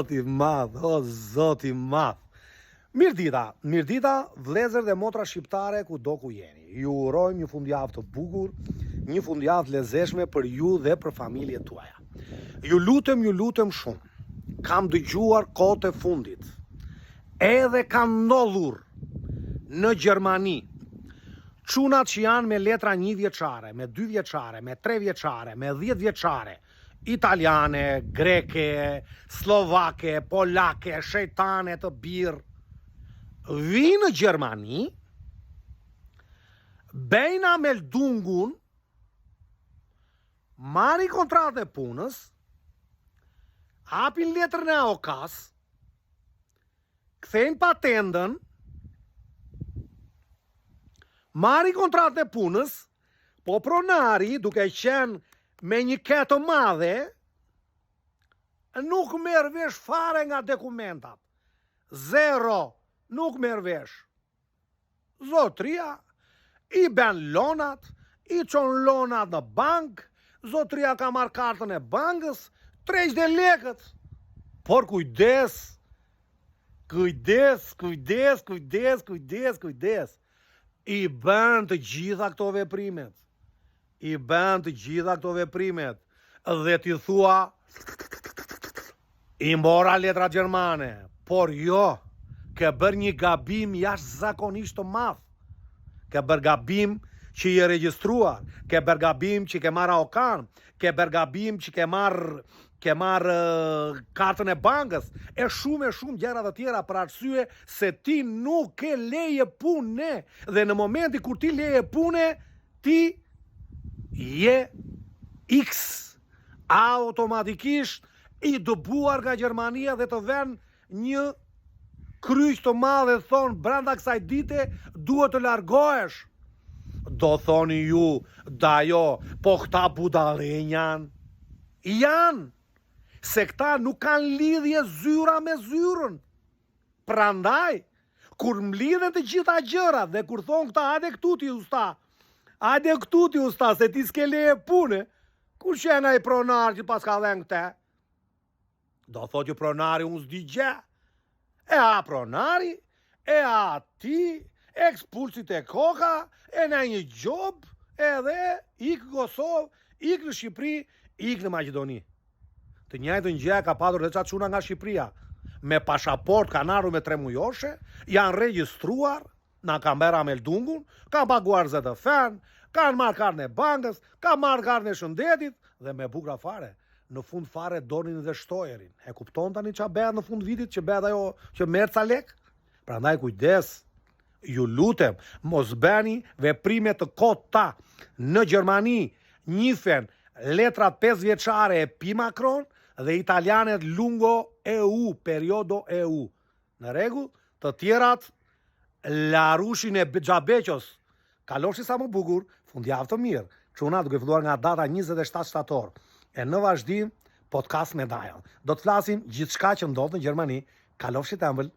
zoti madh, o zoti madh. Mirdita, vlezër dhe motra shqiptare kudo ku jeni. Ju urojmë një fundjavë të bukur, një fundjavë të lezetshme për ju dhe për familjet tuaja. Ju lutem shumë. Kam dëgjuar kohët e fundit. Edhe kanë ndodhur në Gjermani çunat që janë me letra 1 vjeçare, me 2 vjeçare, me 3 vjeçare, me 10 vjeçare, italiane, greke, slovake, polake, shejtane të birë, vinë në Gjermani, bejna me lëdungun, marri kontratë e punës, hapin letrën e AOK-s, kthejnë patentën, marri kontratë e punës, po pronari, duke qenë me një ketë madhe, nuk merr vesh fare nga dokumentat. Zero, nuk merr vesh. Zotria i ben lonat, i çon lonat në bank, zotria ka marrë kartën e bankës, 30 lekët. Por kujdes. I bën të gjitha këto veprimet. Dhe ti thua, i mbora letra gjermane. Por jo, ke bërë një gabim jashtëzakonisht të madh. Ke bërë gabim që i regjistruar, ke bërë gabim që ke marrë AOK-n, ke bërë gabim që ke marrë kartën e bankës, e shumë gjëra të tjera për arsye se ti nuk ke leje pune. Dhe në momenti kur ti leje pune, ti je X automatikisht i dëbuar nga Gjermania dhe të vën një kryq të madh dhe thonë brenda kësaj dite duhet të largohesh. Do thoni ju, dajo, po këta budallenjan janë, se këta nuk kanë lidhje zyra me zyrën. Prandaj, kur mlidhen të gjitha gjërat dhe kur thonë këta, hajde këtu ti usta, se ti s'ke leje pune, kur qena i pronar që pas ka dhen këte? Do thot ju pronari unë s'di gjë. E a pronari, e a ti, ekspulsit e koka, e në një gjob, edhe ik Kosovë, ik në Shqipëri, ik në Maqedoni. Të njëjtën gjë ka patur dhe qatë çuna nga Shqipëria. Me pasaport kanë ardhur me 3 mujoshe, janë regjistruar, na kanë bërë ameldungun, kanë paguar ZTF-n, kanë marrë kartën e bankës, kanë marrë kartën e shëndetit, dhe me bukra fare. Në fund fare donin dhe shtojerin. E kupton tani ç'a bëhet në fund vitit, që bëhet ajo që merr ca lek? Prandaj kujdes. Ju lutem, mos bëni veprime të kota. Në Gjermani njifen letrat 5 vjeçare e Pi Macron dhe italianet lungo EU, periodo EU. Në rregull, të tjerat larushin e xhabeqos. Kalofshi sa më bukur, fundjavë të mirë. Çuna duke filluar nga data 27 shtator. E në vazhdim, podcast me Dajon. Do të flasim gjithçka që ndodh në Gjermani. Kalofshi të ëmbël.